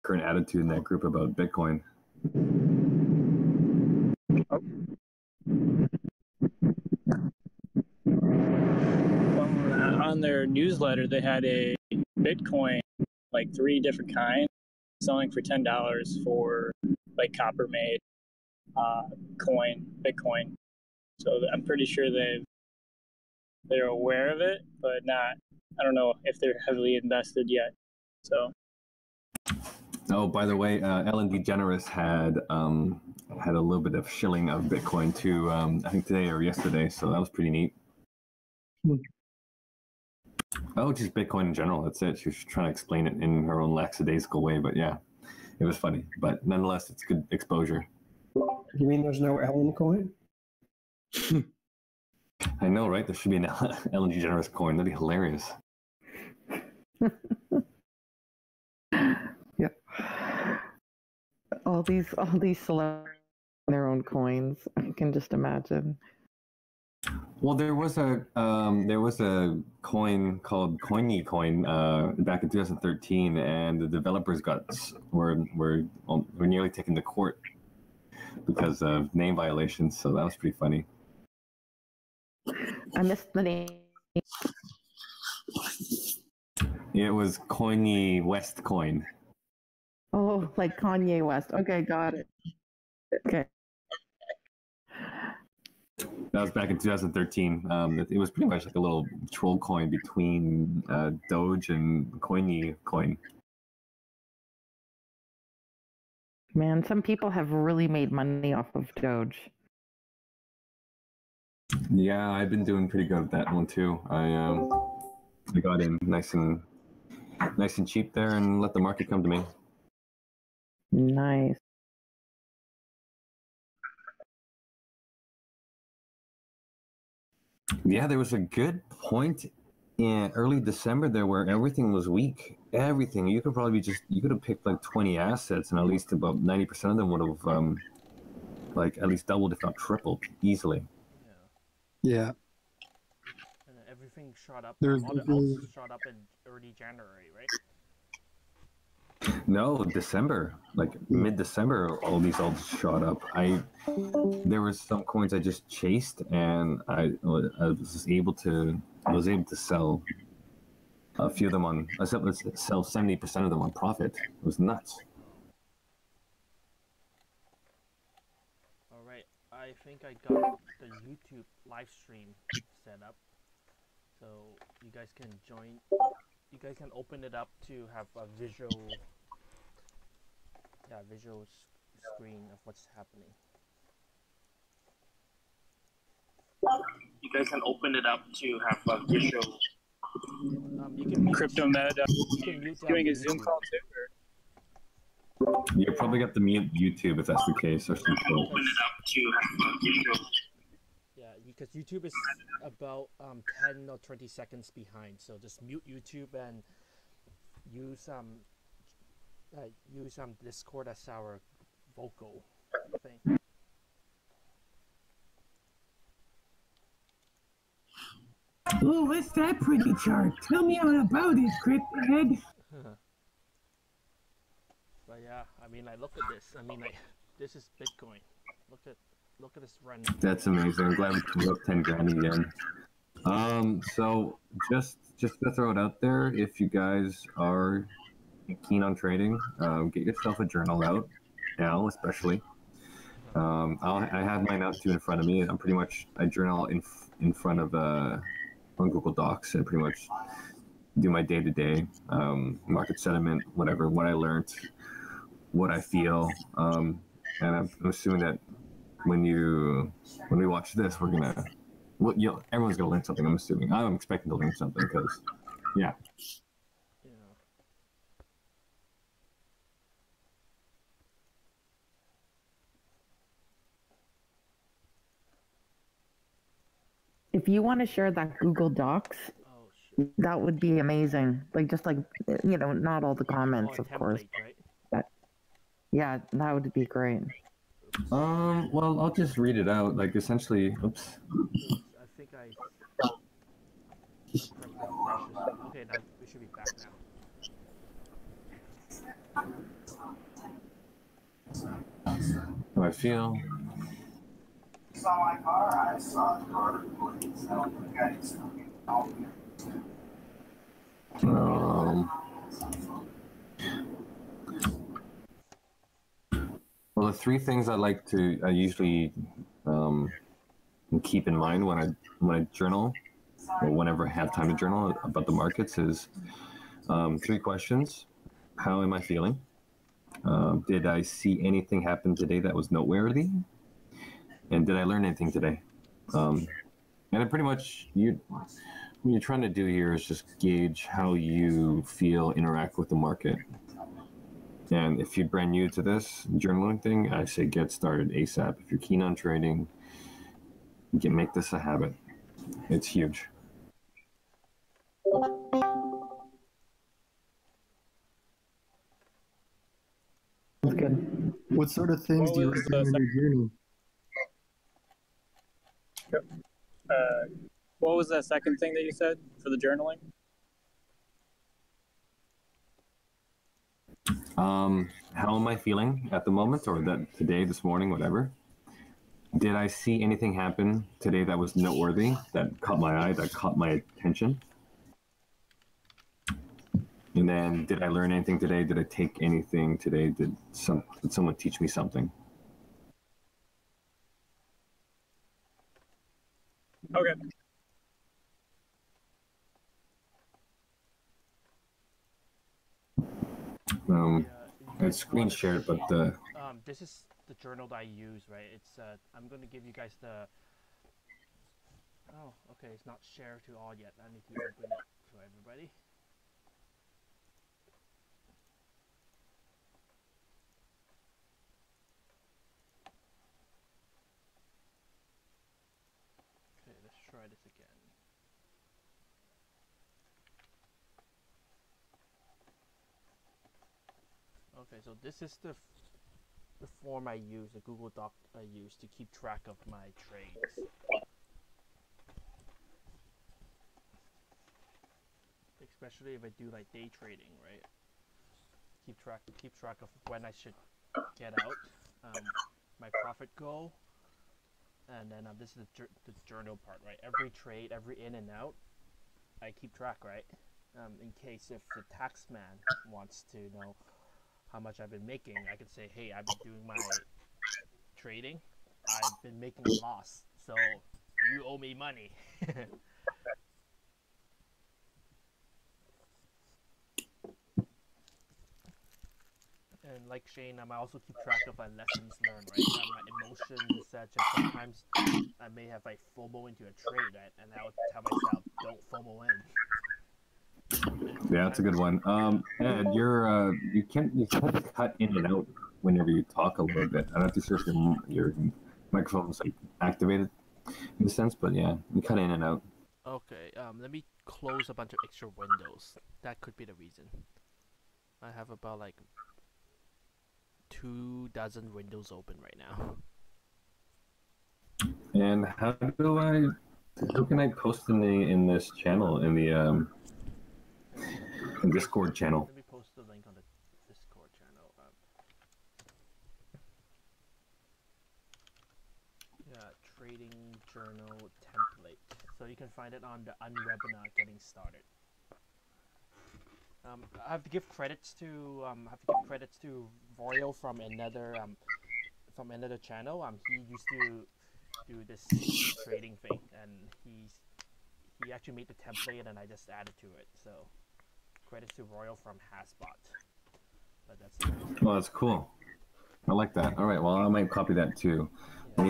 current attitude in that group about Bitcoin. Oh. Well, on their newsletter, they had a Bitcoin, like 3 different kinds, selling for $10 for like copper made Bitcoin. So I'm pretty sure they're aware of it, but not. I don't know if they're heavily invested yet. So. Oh, by the way, Ellen DeGeneres had a little bit of shilling of Bitcoin too. I think today or yesterday, so that was pretty neat. Oh, just Bitcoin in general. That's it. She was trying to explain it in her own lackadaisical way, but yeah, it was funny. But nonetheless, it's good exposure. You mean there's no Ellen coin? I know, right? There should be an Ellen DeGeneres coin. That'd be hilarious. Yeah. All these celebrities their own coins. I can just imagine. Well, there was a coin called Coiny Coin back in 2013, and the developers were nearly taken to court because of name violations. So that was pretty funny. I missed the name. It was Coiny West Coin. Oh, like Kanye West. Okay, got it. Okay. That was back in 2013. It was pretty much like a little troll coin between Doge and Coiny Coin. Man, some people have really made money off of Doge. Yeah, I've been doing pretty good with that one too. I got in nice and cheap there and let the market come to me. Nice. Yeah, there was a good point in early December there where everything was weak. Everything. You could have picked like 20 assets and at least about 90% of them would have like at least doubled if not tripled easily. Yeah. And everything shot up. There's All the alts shot up in early January, right? No, December, like mid-December, all these alts shot up. There was some coins I just chased, and I was able to sell a few of them on. I sell 70% of them on profit. It was nuts. All right, I think I got the YouTube live stream set up, so you guys can join. You guys can open it up to have a visual screen of what's happening. You guys can open it up to have a visual. You can mute, Crypto Meta. you can mute Doing a YouTube. Zoom call too. Or? You probably got to mute YouTube if that's the case, or something. Open it up to have a visual. Yeah, because YouTube is about 10 or 20 seconds behind, so just mute YouTube and use Discord as our vocal thing. Ooh, what's that pretty chart? Tell me all about it, Crypthead. But yeah, I mean, like, look at this. I mean, like, this is Bitcoin. Look at this run. That's amazing. I'm glad we put up 10 grand again. So just to throw it out there, if you guys are keen on trading, get yourself a journal out now, especially. I have mine out too in front of me. I journal in front of on Google Docs and pretty much do my day-to-day market sentiment, whatever, what I learned, what I feel, and I'm assuming that when we watch this, everyone's gonna learn something. I'm assuming. I'm expecting to learn something because, yeah. If you want to share that Google Docs, that would be amazing. Like, just like, not all the comments, of course. Right? But yeah, that would be great. Well, I'll just read it out. Like, essentially, oops. I think okay, now we should be back now. how I feel. Saw my car, I saw the car. Well, the three things I usually keep in mind when I journal, or whenever I have time to journal about the markets is three questions. How am I feeling? Did I see anything happen today that was noteworthy? And did I learn anything today? And then pretty much what you're trying to do here is just gauge how you feel, interact with the market. And if you're brand new to this journaling thing, I say get started ASAP. If you're keen on trading, make this a habit. It's huge. That's good. What sort of things do you write down in your journal? What was that second thing that you said for the journaling? How am I feeling at the moment, or that today, this morning, whatever? Did I see anything happen today that was noteworthy, that caught my eye, that caught my attention? And then, did I learn anything today? Did I take anything today? Did someone teach me something? Okay. I screen shared, but this is the journal that I use, right? It's I'm gonna give you guys the. Oh, okay, it's not shared to all yet. I need to open it for everybody. Okay, let's try this again. Okay, so this is the form I use, the Google Doc I use to keep track of my trades. Especially if I do like day trading, right? Keep track of when I should get out, my profit goal, and then this is the journal part, right? Every trade, every in and out, I keep track, right? In case if the tax man wants to know how much I've been making, I can say, hey, I've been doing my trading, I've been making a loss, so you owe me money. And like Shane, I also keep track of my lessons learned, right? My emotions and such, and sometimes I may have like FOMO into a trade, right? And I would tell myself, don't FOMO in. Yeah, that's a good one. Ed, you can't cut in and out whenever you talk a little bit. I'm not too sure if your microphone's like activated in a sense, but yeah, you cut in and out. Okay, let me close a bunch of extra windows. That could be the reason. I have about like 24 windows open right now. And how can I post in this channel, in the Discord channel? Let me post the link on the Discord channel. Yeah, trading journal template. So you can find it on the unwebinar getting started. I have to give credits to Royal from another channel. He used to do this trading thing, and he actually made the template, and I just added to it. So credits to Royal from Hasbot. But that's well, that's cool. I like that. All right, well, I might copy that too. Yeah.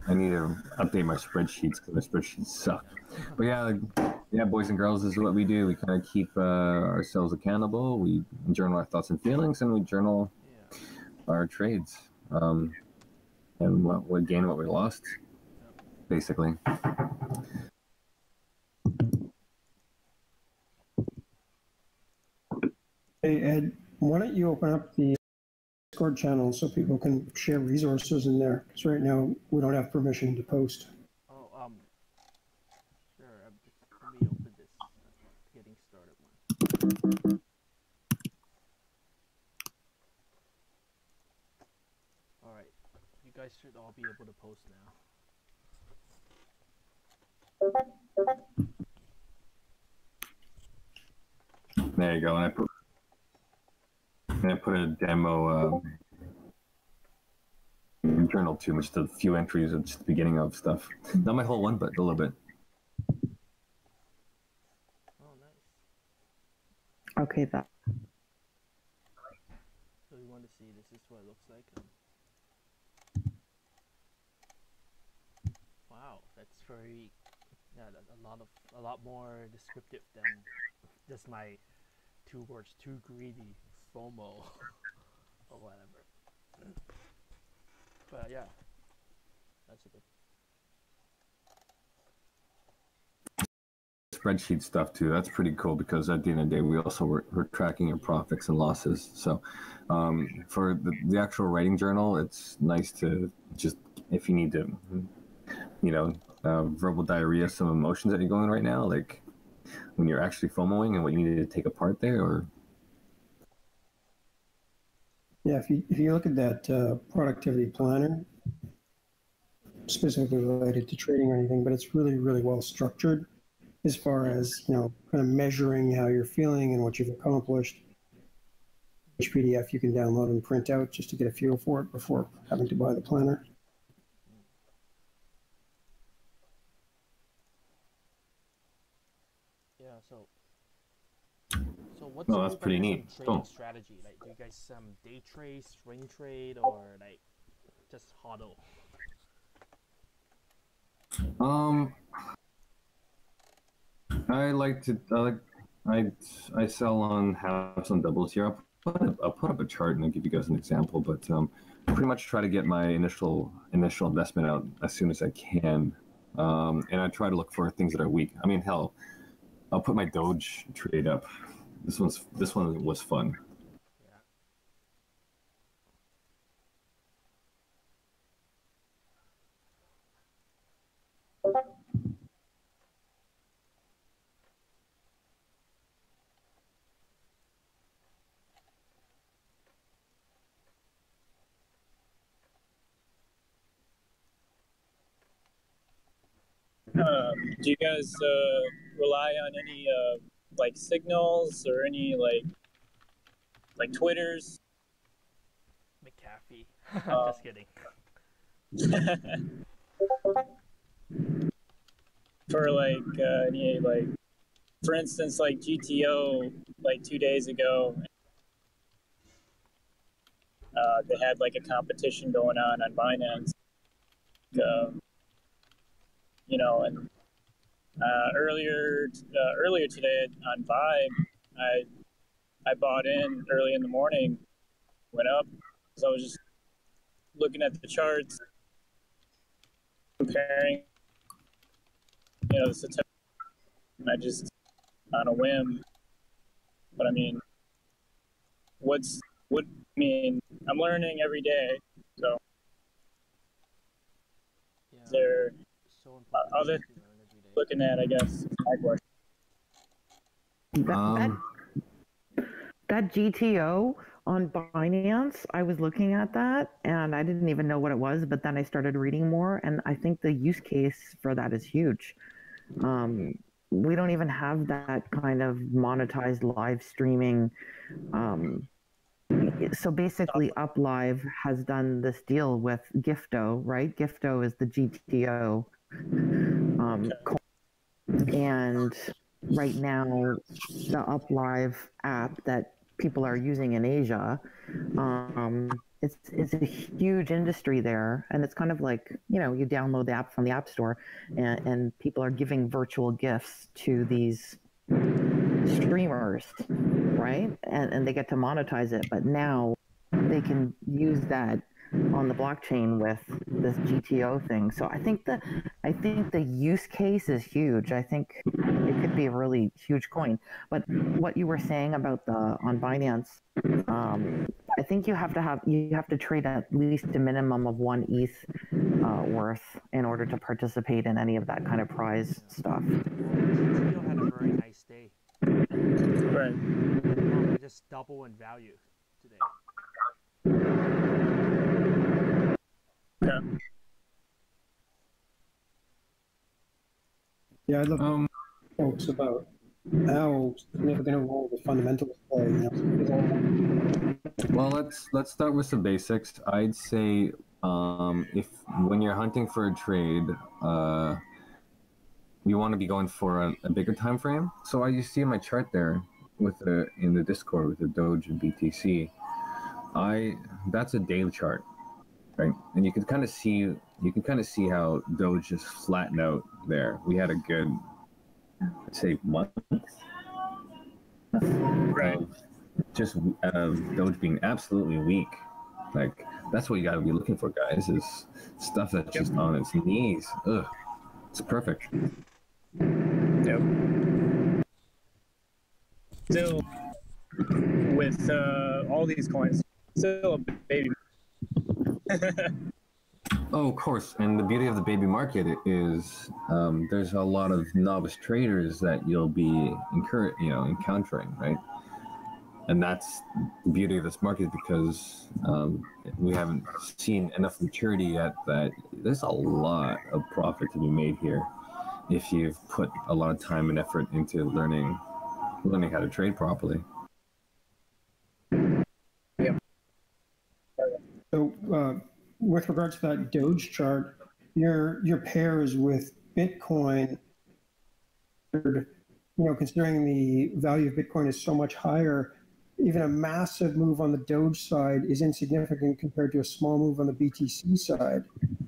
I need to update my spreadsheets because my spreadsheets suck. But yeah, boys and girls, this is what we do. We kind of keep ourselves accountable. We journal our thoughts and feelings, and we journal our trades, and what we gained, what we lost, basically. Hey, Ed, why don't you open up the Discord channel so people can share resources in there? Because right now we don't have permission to post. Oh, sure. Let me open this getting started one. All right. You guys should all be able to post now. There you go. And I put a demo journal too, just a few entries at the beginning of stuff. Not my whole one, but a little bit. Oh, nice. Okay, that. So you want to see, this is what it looks like. Wow, that's very, yeah, a lot more descriptive than just my 2 words, too greedy, FOMO, or whatever. But yeah, that's a good. Spreadsheet stuff too. That's pretty cool because at the end of the day, we also we're tracking your profits and losses. So for the actual writing journal, it's nice to just, if you need to, verbal diarrhea, some emotions that you're going right now, like when you're actually FOMOing and what you need to take apart there, or. Yeah, if you look at that productivity planner, specifically related to trading or anything, but it's really, really well structured as far as, kind of measuring how you're feeling and what you've accomplished. Each PDF you can download and print out just to get a feel for it before having to buy the planner. Yeah, so what's That's pretty neat. trading strategy? Like, do you guys day trade, swing trade, or like just hodl? I sell on halves and doubles here. I'll put up a chart and I'll give you guys an example, but pretty much try to get my initial investment out as soon as I can, and I try to look for things that are weak. I mean, hell, I'll put my Doge trade up. This one was fun. Do you guys rely on any like signals or any like Twitters? McAfee. Just kidding. For any for instance, like GTO, like 2 days ago, they had like a competition going on Binance. And earlier today on Vibe, I bought in early in the morning, went up, so I was just looking at the charts, comparing, the September, and I just on a whim. But I mean, I'm learning every day, so Yeah, there so important other to learn every day. looking at, I guess, my question. That GTO on Binance, I was looking at that and I didn't even know what it was, but then I started reading more, and I think the use case for that is huge. We don't even have that kind of monetized live streaming. So basically, UpLive has done this deal with Gifto, right? Gifto is the GTO. And right now, the UpLive app that people are using in Asia, it's a huge industry there, and it's kind of like, you download the app from the App Store, and people are giving virtual gifts to these streamers, right? And they get to monetize it, but now they can use that on the blockchain with this GTO thing. So I think the use case is huge. I think it could be a really huge coin. But what you were saying about on Binance, I think you have to trade at least a minimum of 1 ETH worth in order to participate in any of that kind of prize stuff. GTO had a very nice day. Right. Probably just double in value today. Yeah. Yeah, I'd love to folks about how significant a role the fundamentals play. Well, let's start with some basics. I'd say if when you're hunting for a trade, you want to be going for a bigger time frame. So you see my chart there with in the Discord with the Doge and BTC. That's a daily chart, right? And you can kind of see how Doge just flattened out there. We had a good, I'd say, month. Right. Just Doge being absolutely weak. Like that's what you got to be looking for, guys. Is stuff that's just on its knees. Ugh, it's perfect. Yep. Still, with all these coins, still a baby. Oh, of course. And the beauty of the baby market is there's a lot of novice traders that you'll be encountering, right? And that's the beauty of this market because we haven't seen enough maturity yet that there's a lot of profit to be made here if you've put a lot of time and effort into learning how to trade properly. Yep. So, with regards to that Doge chart, your pairs with Bitcoin, considering the value of Bitcoin is so much higher, even a massive move on the Doge side is insignificant compared to a small move on the BTC side.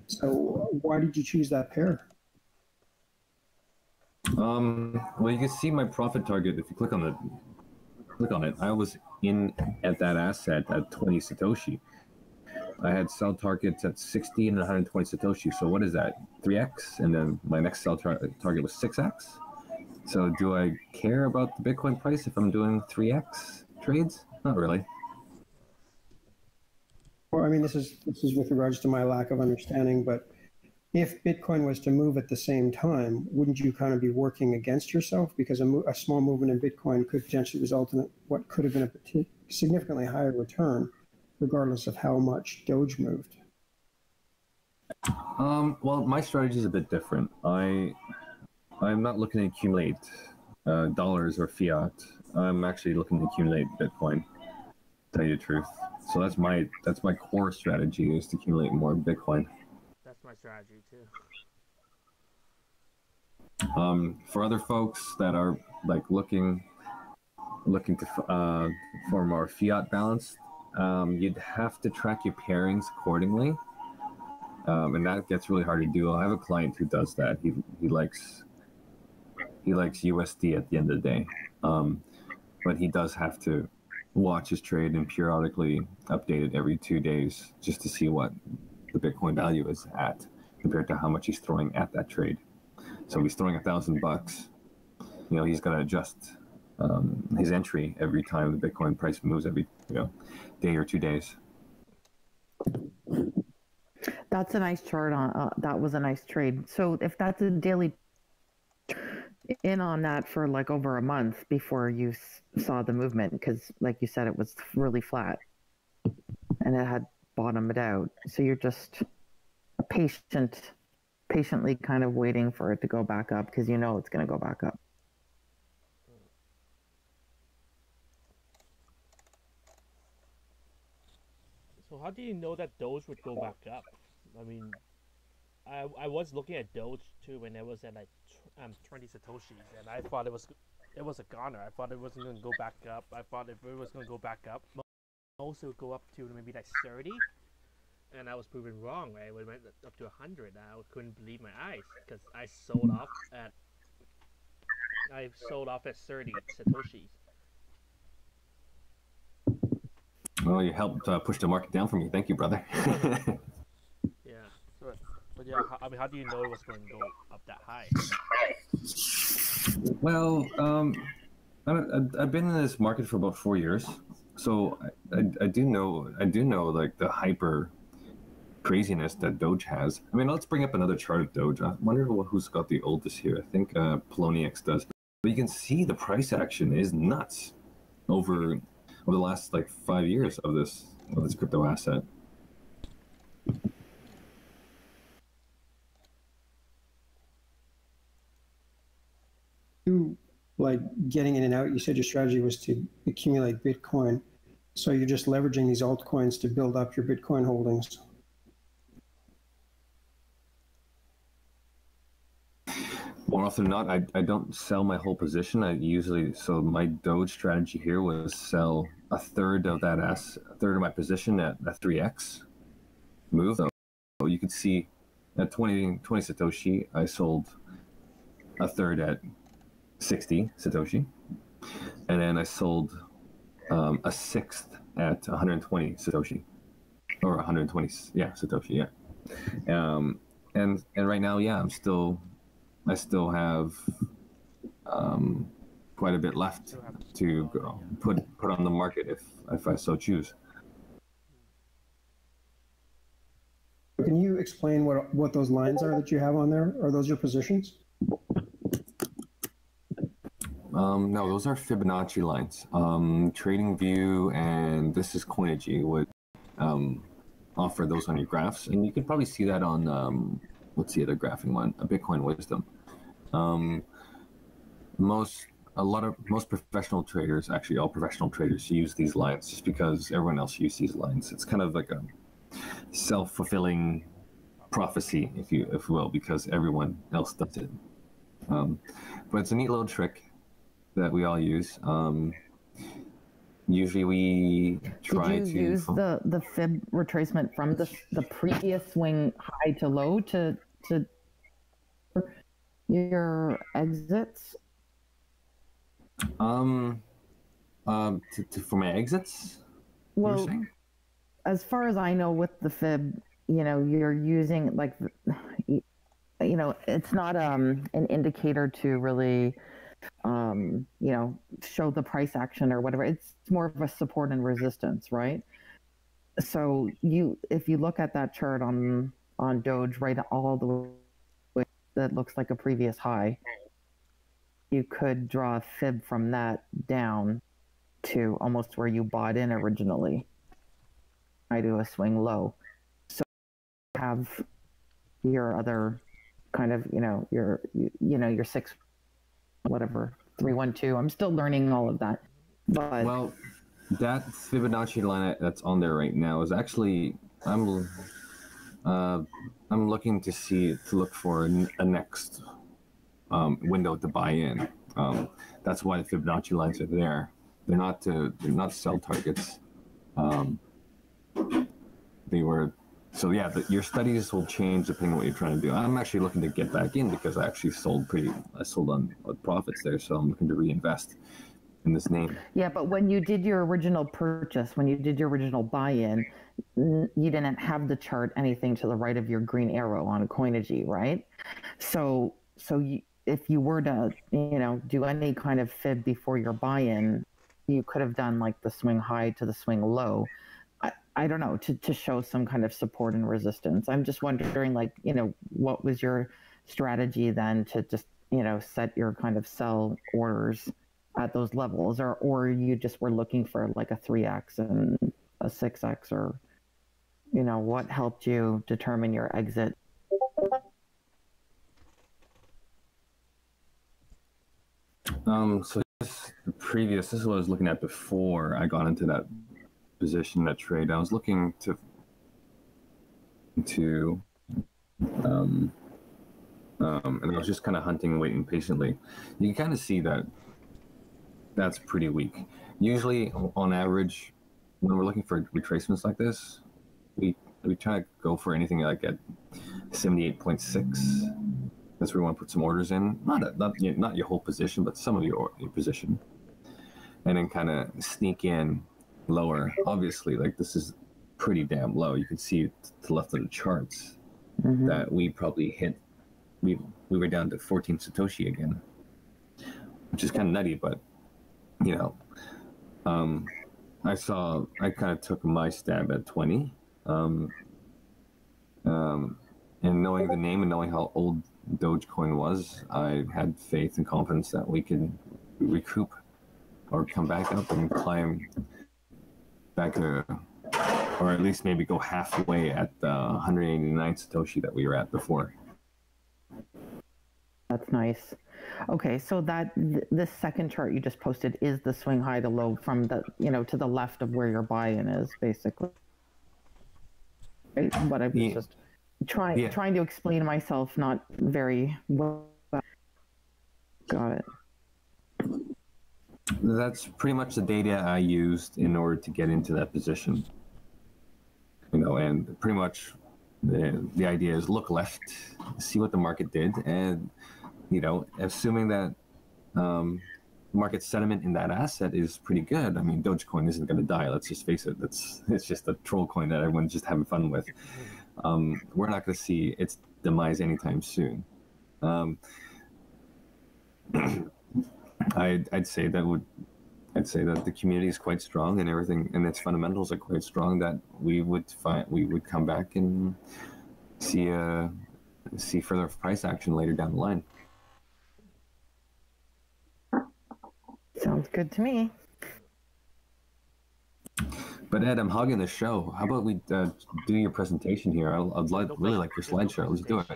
So, why did you choose that pair? Well, you can see my profit target if you click on it. I was in at that asset at 20 Satoshi. I had sell targets at 60 and 120 Satoshi. So what is that? 3x? And then my next sell target was 6x. So do I care about the Bitcoin price if I'm doing 3x trades? Not really. Well, I mean, this is with regards to my lack of understanding, but if Bitcoin was to move at the same time, wouldn't you kind of be working against yourself? Because a small movement in Bitcoin could potentially result in what could have been a significantly higher return, regardless of how much Doge moved. Well, my strategy is a bit different. I'm not looking to accumulate dollars or fiat. I'm actually looking to accumulate Bitcoin. To tell you the truth. So that's my core strategy is to accumulate more Bitcoin. That's my strategy too. For other folks that are like looking to for more fiat balance, you'd have to track your pairings accordingly, and that gets really hard to do. I have a client who does that. He likes USD at the end of the day, but he does have to watch his trade and periodically update it every 2 days just to see what the Bitcoin value is at compared to how much he's throwing at that trade. So if he's throwing $1,000, he's got to adjust his entry every time the Bitcoin price moves every day or 2 days. That's a nice chart on. That was a nice trade. So if that's a daily in on that for like over a month before you saw the movement, because like you said, it was really flat and it had bottomed out. So you're just patiently kind of waiting for it to go back up because it's going to go back up. So how do you know that Doge would go back up? I mean, I was looking at Doge too when it was at like 20 Satoshis, and I thought it was a goner. I thought it wasn't going to go back up. I thought if it was going to go back up, most it would go up to maybe like 30. And I was proven wrong, right? It went up to 100. I couldn't believe my eyes because I sold off at 30 Satoshis. Well, you helped push the market down for me. Thank you, brother. Yeah, but yeah, how do you know it was going to go up that high? Well, I've been in this market for about 4 years, so I do know like the hyper craziness that Doge has. I mean, let's bring up another chart of Doge. I wonder who's got the oldest here. I think Poloniex does. But you can see the price action is nuts over the last like 5 years of this crypto asset. like getting in and out, you said your strategy was to accumulate Bitcoin. So you're just leveraging these altcoins to build up your Bitcoin holdings. More often than not, I don't sell my whole position. So my Doge strategy here was sell a third of my position at a 3x move. So you could see at 20 Satoshi, I sold a third at 60 Satoshi. And then I sold a sixth at 120 Satoshi. Or 120, yeah, Satoshi, yeah. And right now, yeah, I still have quite a bit left to go, put on the market if I so choose. Can you explain what those lines are that you have on there? Are those your positions? No, those are Fibonacci lines. TradingView and this is Coinigy would offer those on your graphs, and you can probably see that on what's the other graphing one? A Bitcoin Wisdom. Most professional traders, actually all professional traders, use these lines just because everyone else uses these lines. It's kind of like a self-fulfilling prophecy, if you will, because everyone else does it. But it's a neat little trick that we all use. Usually we try to use the fib retracement from the previous swing high to low to your exits? For my exits? Well, as far as I know, with the fib, you're using like, it's not an indicator to really, show the price action or whatever. It's more of a support and resistance, right? So if you look at that chart on Doge, right, all the way that looks like a previous high, you could draw a fib from that down to almost where you bought in originally. I do a swing low. So you have your other kind of, your 6, whatever, 312. I'm still learning all of that. But well, that Fibonacci line that's on there right now is actually I'm looking to look for a next window to buy in. That's why the Fibonacci lines are there. They're not sell targets. They were, so yeah, your studies will change depending on what you're trying to do. I'm actually looking to get back in because I actually sold on profits there, so I'm looking to reinvest in this name. Yeah, but when you did your original purchase, when you did your original buy-in, you didn't have the chart anything to the right of your green arrow on a Coinigy, right? So if you were to, do any kind of fib before your buy-in, you could have done like the swing high to the swing low. I don't know, to show some kind of support and resistance. I'm just wondering, like, what was your strategy then to just, set your kind of sell orders at those levels, or you just were looking for like a 3x and a 6x, or, what helped you determine your exit? So this is what I was looking at before I got into that position, that trade. I was looking to and I was just kind of hunting and waiting patiently. You can kind of see that that's pretty weak. Usually, on average, when we're looking for retracements like this, we try to go for anything like at 78.6. That's where we want to put some orders in. Not your whole position, but some of your position, and then kind of sneak in lower. Obviously, like, this is pretty damn low. You can see to the left of the charts that we probably hit. We were down to 14 Satoshi again, which is kind of nutty, but I kind of took my stab at 20, and knowing the name and knowing how old Dogecoin was, I had faith and confidence that we could recoup or come back up and climb back to, or at least maybe go halfway at the 189 Satoshi that we were at before. That's nice. Okay, so this second chart you just posted is the swing high to low from the to the left of where your buy-in is, basically. Right? But I was just trying to explain myself not very well. Got it. That's pretty much the data I used in order to get into that position. And pretty much the idea is look left, see what the market did, and assuming that market sentiment in that asset is pretty good. I mean, Dogecoin isn't going to die. Let's just face it. It's just a troll coin that everyone's just having fun with. We're not going to see its demise anytime soon. I'd say that the community is quite strong and everything, and its fundamentals are quite strong. That we would come back and see further price action later down the line. Sounds good to me. But Ed, I'm hogging the show. How about we do your presentation here? I'd really like your slideshow. Let's do it.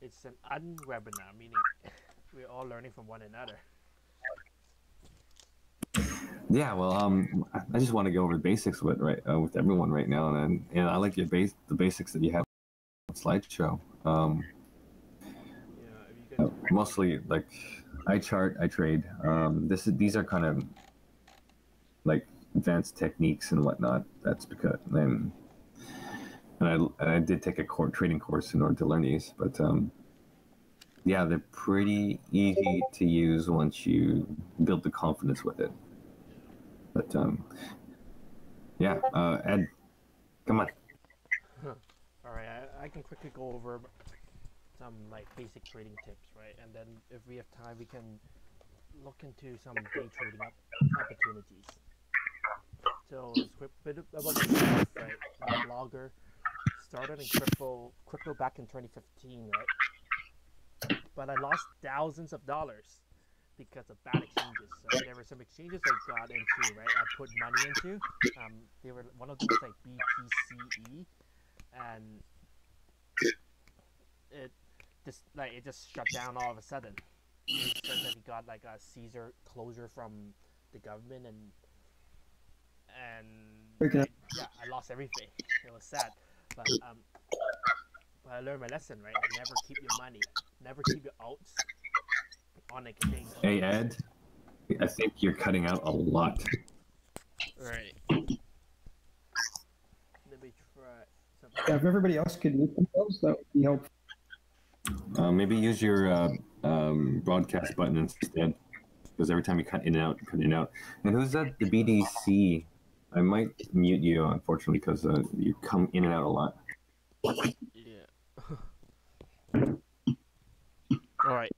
It's an unwebinar, meaning we're all learning from one another. Yeah, well, I just want to go over the basics with everyone right now, and I like the basics that you have on slideshow. Mostly like I chart, I trade. These are kind of like advanced techniques and whatnot. That's because and I did take a trading course in order to learn these, but yeah, they're pretty easy to use once you build the confidence with it. But yeah, Ed, come on. All right, I can quickly go over some like basic trading tips, right? And then if we have time, we can look into some day trading opportunities. So it's a bit about myself, right? I'm a blogger. Started in crypto back in 2015, right? But I lost thousands of dollars because of bad exchanges. So there were some exchanges I got into, right? I put money into. They were one of them was like BTCE, and it just shut down all of a sudden. It said that we got like a Caesar closure from the government, and I lost everything. It was sad, but I learned my lesson, right? Never keep your money, never keep your alts on exchange. Hey Ed, I think you're cutting out a lot. Right. Let me try something. Yeah, if everybody else could mute themselves, that would be helpful. Maybe use your broadcast button instead, because every time you cut in and out. And who's that? The BDC. I might mute you, unfortunately, because you come in and out a lot. Yeah. All right.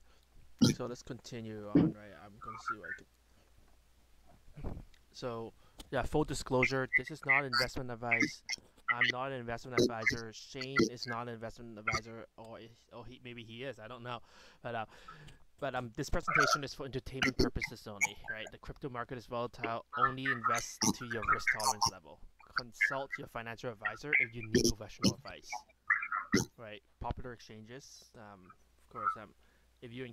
So let's continue on, right? I'm gonna see what I can. So, yeah, full disclosure. This is not investment advice. I'm not an investment advisor. Shane is not an investment advisor, or maybe he is. I don't know, but this presentation is for entertainment purposes only, right? The crypto market is volatile. Only invest to your risk tolerance level. Consult your financial advisor if you need professional advice, right? Popular exchanges, of course. If you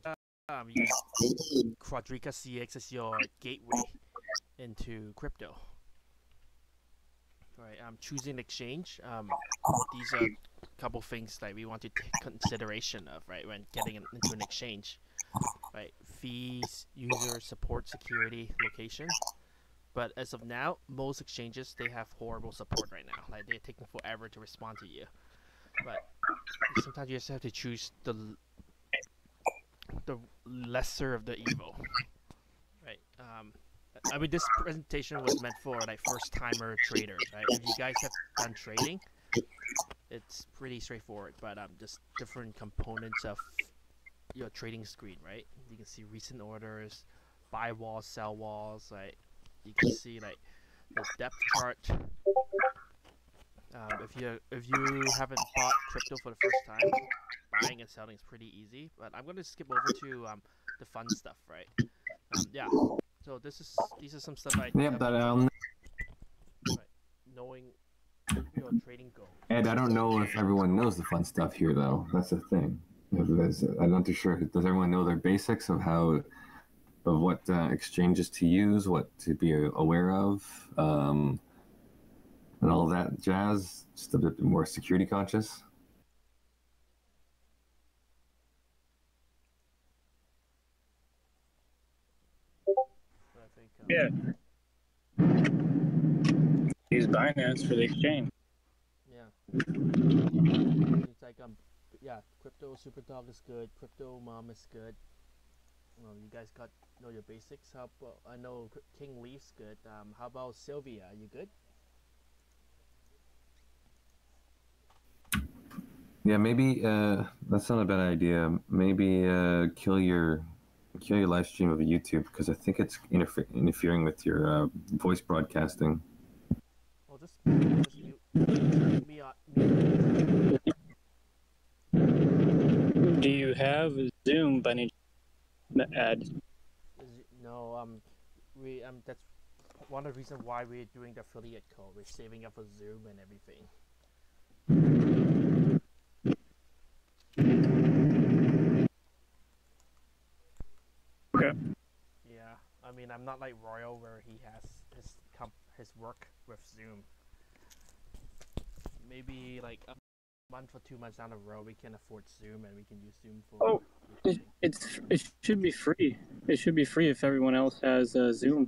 Quadriga CX is your gateway into crypto. Right, choosing exchange. These are a couple things that we want to take consideration of, right, when getting into an exchange. Right, fees, user support, security, location. But as of now, most exchanges, they have horrible support right now. Like, they're taking forever to respond to you. But sometimes you just have to choose the lesser of the evil. Right. I mean, this presentation was meant for like first-timer traders, right? If you guys have done trading, it's pretty straightforward. But just different components of your trading screen, right? You can see recent orders, buy walls, sell walls. Like you can see like the depth chart. If you haven't bought crypto for the first time, buying and selling is pretty easy. But I'm gonna skip over to the fun stuff, right? Yeah. So these are some stuff I yeah, but right, knowing your trading goal? Ed, I don't know if everyone knows the fun stuff here, though. That's the thing. I'm not too sure. Does everyone know their basics of what exchanges to use, what to be aware of, and all that jazz? Just a bit more security conscious. I think. Yeah. Use Binance for the exchange. Yeah. It's like yeah, Crypto Superdog is good. Crypto Mom is good. You guys know your basics. How about, I know King Leaf's good. How about Sylvia? Are you good? Yeah, maybe that's not a bad idea. Maybe kill your live stream of YouTube because I think it's interfering with your voice broadcasting. Well, just mute me. Do you have Zoom by any ad? No, that's one of the reasons why we're doing the affiliate code. We're saving up for Zoom and everything. Okay. Yeah, I mean, I'm not like Royal where he has his work with Zoom. Maybe like a month or 2 months down the road, we can afford Zoom and we can use Zoom for. Oh, it should be free. It should be free if everyone else has Zoom.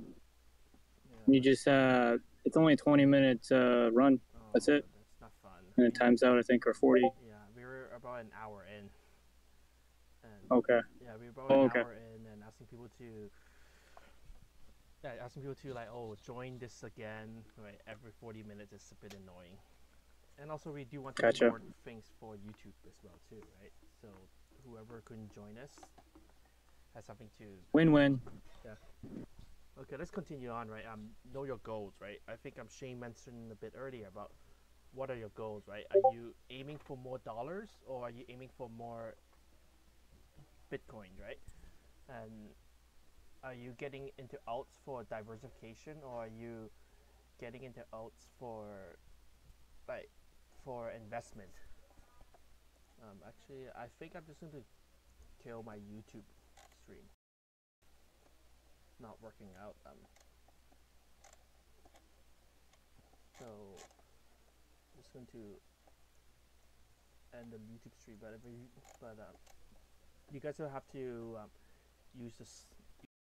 Yeah, You just it's only a 20-minute run. That's it. That's not fun. And it times out, I think, or 40. Yeah, we were about an hour in. And Okay. Yeah, we were about an hour in and asking people to. Yeah, asking people to like, join this again. Right, every 40 minutes is a bit annoying. And also, we do want to support things for YouTube as well too, right? So whoever couldn't join us has something to. Win-win. Yeah. Okay, let's continue on, right? Know your goals, right? I think Shane mentioned a bit earlier about what are your goals, right? Are you aiming for more dollars or are you aiming for more Bitcoin, right? And are you getting into alts for diversification or are you getting into alts for investment? Actually, I think I'm just going to kill my YouTube stream. It's not working out. So I'm just going to end the YouTube stream, but you guys will have to use this